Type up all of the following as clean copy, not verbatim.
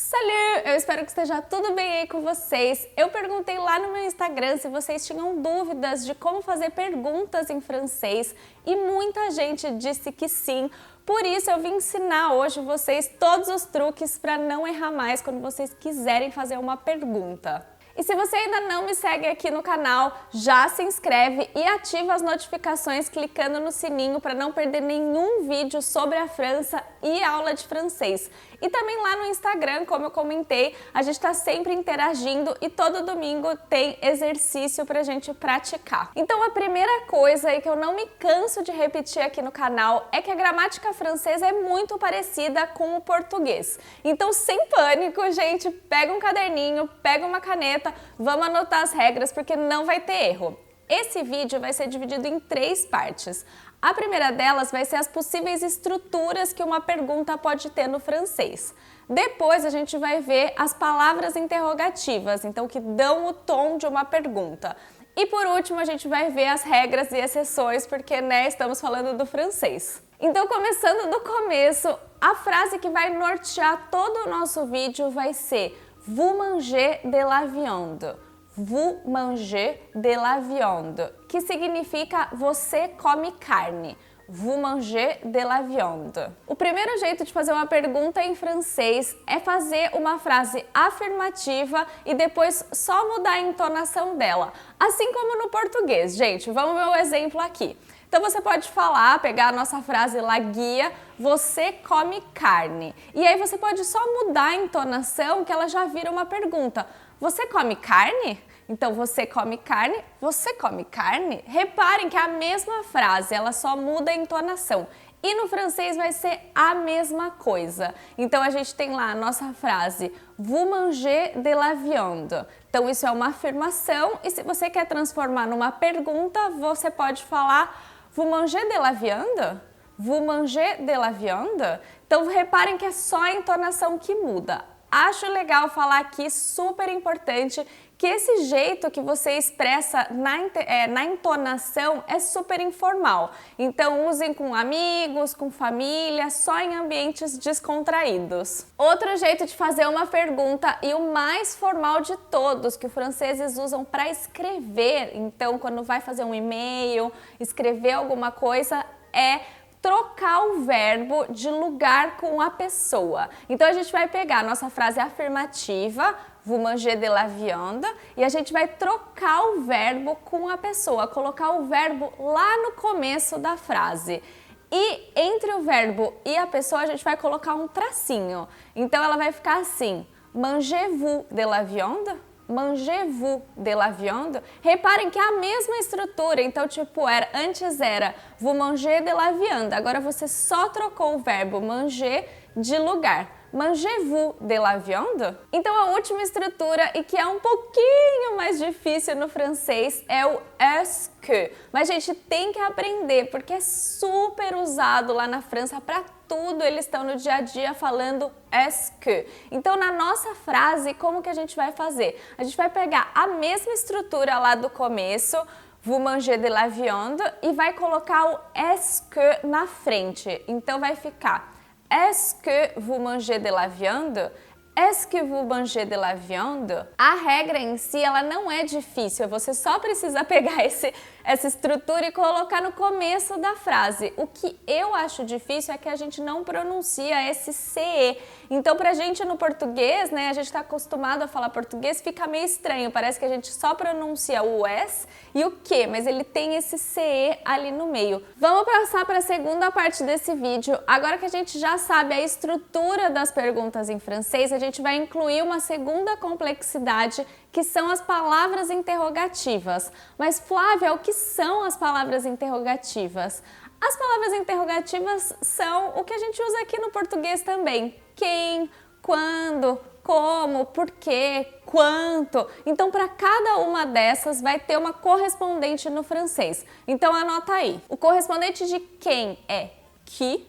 Salut! Eu espero que esteja tudo bem aí com vocês. Eu perguntei lá no meu Instagram se vocês tinham dúvidas de como fazer perguntas em francês e muita gente disse que sim. Por isso eu vim ensinar hoje vocês todos os truques para não errar mais quando vocês quiserem fazer uma pergunta. E se você ainda não me segue aqui no canal, já se inscreve e ativa as notificações clicando no sininho para não perder nenhum vídeo sobre a França e aula de francês. E também lá no Instagram, como eu comentei, a gente está sempre interagindo e todo domingo tem exercício para a gente praticar. Então a primeira coisa que eu não me canso de repetir aqui no canal é que a gramática francesa é muito parecida com o português. Então sem pânico, gente, pega um caderninho, pega uma caneta, vamos anotar as regras porque não vai ter erro. Esse vídeo vai ser dividido em 3 partes. A primeira delas vai ser as possíveis estruturas que uma pergunta pode ter no francês. Depois a gente vai ver as palavras interrogativas, então que dão o tom de uma pergunta. E por último a gente vai ver as regras e exceções, porque estamos falando do francês. Então começando do começo, a frase que vai nortear todo o nosso vídeo vai ser Vous mangez de la viande. Vous mangez de la viande, que significa você come carne. Vous mangez de la viande. O primeiro jeito de fazer uma pergunta em francês é fazer uma frase afirmativa e depois só mudar a entonação dela. Assim como no português, gente. Vamos ver o exemplo aqui. Então você pode falar, pegar a nossa frase lá guia, você come carne. E aí você pode só mudar a entonação que ela já vira uma pergunta. Você come carne? Então você come carne, você come carne? Reparem que é a mesma frase, ela só muda a entonação. E no francês vai ser a mesma coisa. Então a gente tem lá a nossa frase Vous mangez de la viande. Então isso é uma afirmação e se você quer transformar numa pergunta, você pode falar Vous mangez de la viande? Vous mangez de la viande? Então reparem que é só a entonação que muda. Acho legal falar aqui, super importante, que esse jeito que você expressa na entonação é super informal. Então usem com amigos, com família, só em ambientes descontraídos. Outro jeito de fazer uma pergunta e o mais formal de todos, que os franceses usam para escrever, então quando vai fazer um e-mail, escrever alguma coisa, é trocar o verbo de lugar com a pessoa. Então a gente vai pegar a nossa frase afirmativa, vous mangez de la viande, e a gente vai trocar o verbo com a pessoa, colocar o verbo lá no começo da frase. E entre o verbo e a pessoa a gente vai colocar um tracinho. Então ela vai ficar assim, mangez-vous de la viande? Mangez-vous de la viande? Reparem que é a mesma estrutura, então tipo, antes era vous mangez de la viande, agora você só trocou o verbo manger de lugar. Mangez-vous de la viande? Então a última estrutura, e que é um pouquinho mais difícil no francês, é o est-ce que. Mas gente, tem que aprender, porque é super usado lá na França para tudo, eles estão no dia a dia falando est-ce que. Então na nossa frase, como que a gente vai fazer? A gente vai pegar a mesma estrutura lá do começo, vous mangez de la viande, e vai colocar o est-ce que na frente. Então vai ficar Est-ce que vous mangez de la viande? Est-ce que vous mangez de la viande? A regra em si, ela não é difícil, você só precisa pegar essa estrutura e colocar no começo da frase. O que eu acho difícil é que a gente não pronuncia esse CE. Então, pra gente no português, a gente tá acostumado a falar português, fica meio estranho, parece que a gente só pronuncia o S e o Q, mas ele tem esse CE ali no meio. Vamos passar para a segunda parte desse vídeo. Agora que a gente já sabe a estrutura das perguntas em francês, a gente vai incluir uma segunda complexidade, que são as palavras interrogativas. Mas Flávia, o que são as palavras interrogativas? As palavras interrogativas são o que a gente usa aqui no português também. Quem, quando, como, porquê, quanto. Então, para cada uma dessas vai ter uma correspondente no francês. Então, anota aí. O correspondente de quem é qui,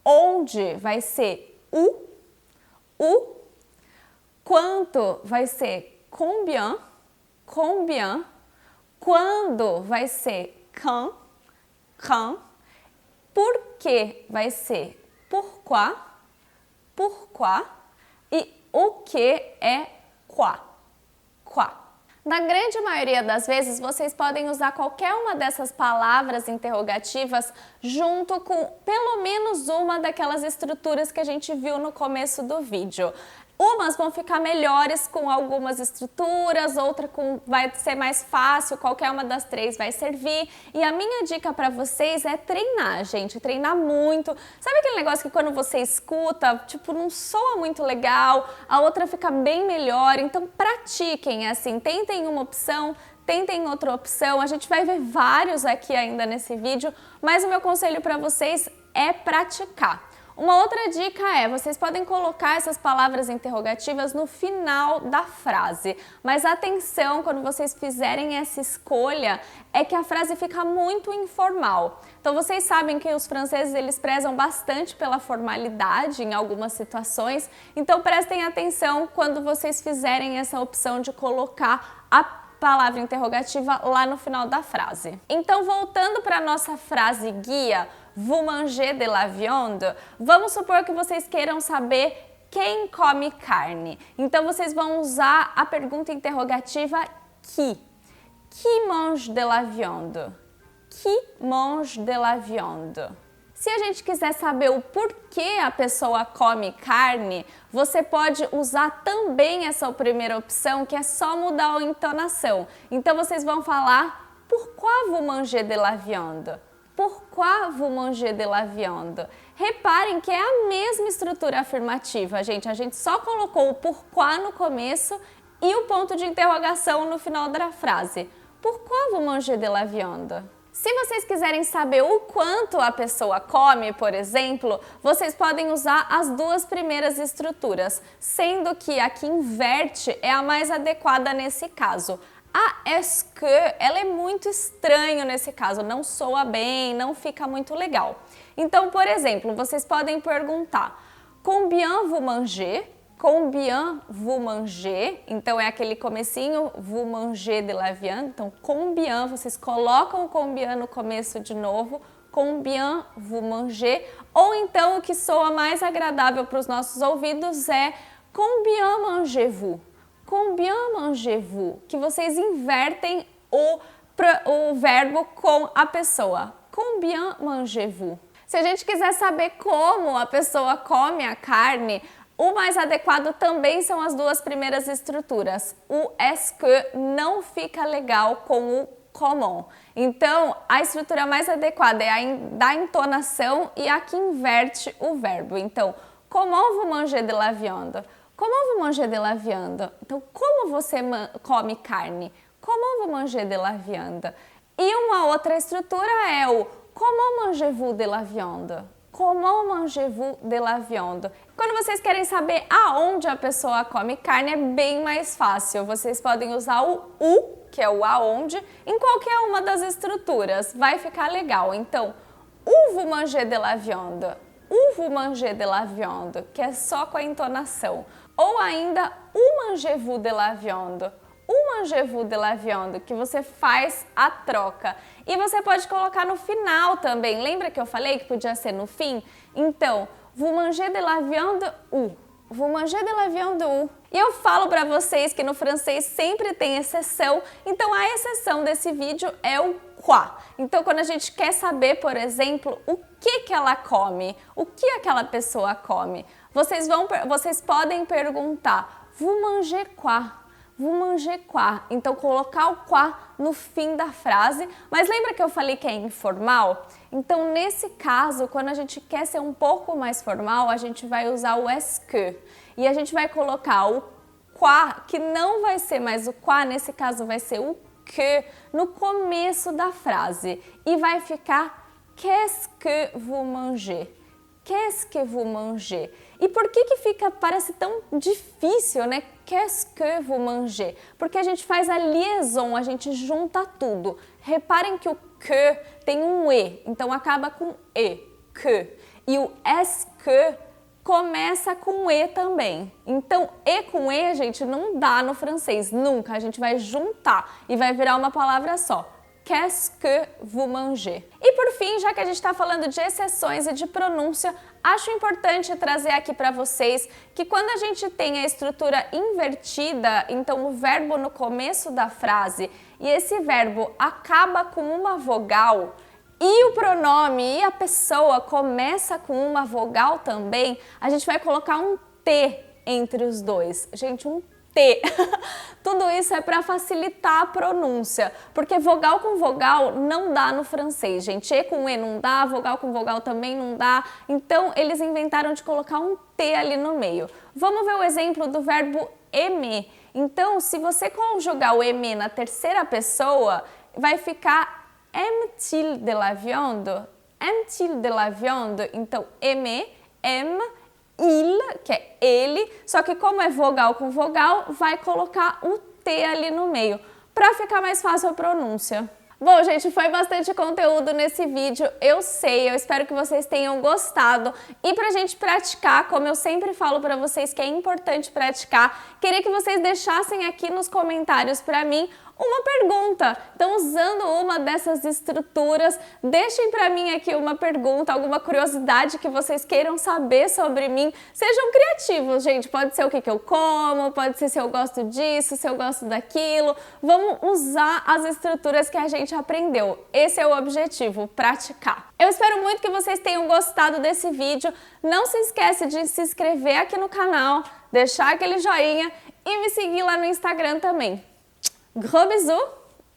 onde vai ser o, quanto vai ser combien, quando vai ser quand, por que vai ser pourquoi, pourquoi e o que é quoi. Na grande maioria das vezes, vocês podem usar qualquer uma dessas palavras interrogativas junto com pelo menos uma daquelas estruturas que a gente viu no começo do vídeo. Umas vão ficar melhores com algumas estruturas, outra vai ser mais fácil, qualquer uma das três vai servir. E a minha dica para vocês é treinar, gente, treinar muito. Sabe aquele negócio que quando você escuta, tipo, não soa muito legal, a outra fica bem melhor? Então pratiquem, assim, tentem uma opção, tentem outra opção. A gente vai ver vários aqui ainda nesse vídeo, mas o meu conselho para vocês é praticar. Uma outra dica é, vocês podem colocar essas palavras interrogativas no final da frase, mas atenção, quando vocês fizerem essa escolha, é que a frase fica muito informal. Então vocês sabem que os franceses, eles prezam bastante pela formalidade em algumas situações, então prestem atenção quando vocês fizerem essa opção de colocar a palavra interrogativa lá no final da frase. Então, voltando para a nossa frase guia, vous mangez de la viande, vamos supor que vocês queiram saber quem come carne. Então, vocês vão usar a pergunta interrogativa qui. Qui mange de la viande? Qui mange de la viande? Se a gente quiser saber o porquê a pessoa come carne, você pode usar também essa primeira opção, que é só mudar a entonação. Então, vocês vão falar pourquoi vous mangez de la viande? Pourquoi vous mangez de la viande? Reparem que é a mesma estrutura afirmativa, gente. A gente só colocou o pourquoi no começo e o ponto de interrogação no final da frase. Pourquoi vous mangez de la viande? Se vocês quiserem saber o quanto a pessoa come, por exemplo, vocês podem usar as duas primeiras estruturas, sendo que a que inverte é a mais adequada nesse caso. A est-ce que, ela é muito estranho nesse caso, não soa bem, não fica muito legal. Então, por exemplo, vocês podem perguntar, combien vous mangez? Combien vous mangez? Então é aquele comecinho, vous mangez de la viande. Então, combien, vocês colocam o combien no começo de novo, combien vous mangez. Ou então o que soa mais agradável para os nossos ouvidos é combien mangez-vous? Combien mangez-vous? Que vocês invertem o verbo com a pessoa. Combien mangez-vous? Se a gente quiser saber como a pessoa come a carne, o mais adequado também são as duas primeiras estruturas. O est-ce que não fica legal com o comment. Então, a estrutura mais adequada é a da entonação e a que inverte o verbo. Então, comment vous mangez de la viande? Comment vous mangez de la viande? Então, como você come carne? Comment vous mangez de la viande? E uma outra estrutura é o comment mangez-vous de la viande? Comment mangez-vous de la viande? Quando vocês querem saber aonde a pessoa come carne, é bem mais fácil. Vocês podem usar o que é o aonde, em qualquer uma das estruturas. Vai ficar legal. Então, où vous mangez de la viande? Où vous mangez de la viande? Que é só com a entonação. Ou ainda, où mangez-vous de la viande? Où mangez-vous de la viande? Que você faz a troca. E você pode colocar no final também. Lembra que eu falei que podia ser no fim? Então, vous mangez de la viande où? Vous mangez de la viande où? E eu falo para vocês que no francês sempre tem exceção. Então, a exceção desse vídeo é o quoi. Então, quando a gente quer saber, por exemplo, o que ela come, o que aquela pessoa come, vocês podem perguntar, vous mangez quoi? Vous mangez quoi? Então, colocar o quoi no fim da frase. Mas lembra que eu falei que é informal? Então, nesse caso, quando a gente quer ser um pouco mais formal, a gente vai usar o est-ce que. E a gente vai colocar o quoi, que não vai ser mais o quoi, nesse caso vai ser o que, no começo da frase. E vai ficar qu'est-ce que vous mangez? Qu'est-ce que vous mangez? E por que parece tão difícil, né? Qu'est-ce que vous mangez? Porque a gente faz a liaison, a gente junta tudo. Reparem que o que tem um e, então acaba com e, que. E o est que começa com e também. Então, e com e, gente, não dá no francês, nunca. A gente vai juntar e vai virar uma palavra só. qu'est-ce que vous mangez? E por fim, já que a gente está falando de exceções e de pronúncia, acho importante trazer aqui para vocês que quando a gente tem a estrutura invertida, então o verbo no começo da frase, e esse verbo acaba com uma vogal, e o pronome e a pessoa começa com uma vogal também, a gente vai colocar um T entre os dois. Gente, um T. Tudo isso é para facilitar a pronúncia, porque vogal com vogal não dá no francês, gente. E com E não dá, vogal com vogal também não dá. Então, eles inventaram de colocar um T ali no meio. Vamos ver o exemplo do verbo aimer. Então, se você conjugar o aimer na terceira pessoa, vai ficar aime-t-il de la viande? Aime-t-il de la viande? Então, aimer, aime, il, que é ele, só que como é vogal com vogal, vai colocar o T ali no meio, para ficar mais fácil a pronúncia. Bom, gente, foi bastante conteúdo nesse vídeo, eu sei, eu espero que vocês tenham gostado. E pra gente praticar, como eu sempre falo pra vocês que é importante praticar, queria que vocês deixassem aqui nos comentários pra mim uma pergunta. Então, usando uma dessas estruturas, deixem pra mim aqui uma pergunta, alguma curiosidade que vocês queiram saber sobre mim. Sejam criativos, gente. Pode ser o que eu como, pode ser se eu gosto disso, se eu gosto daquilo. Vamos usar as estruturas que a gente aprendeu. Esse é o objetivo, praticar. Eu espero muito que vocês tenham gostado desse vídeo. Não se esquece de se inscrever aqui no canal, deixar aquele joinha e me seguir lá no Instagram também. Gros bisous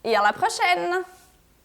et à la prochaine!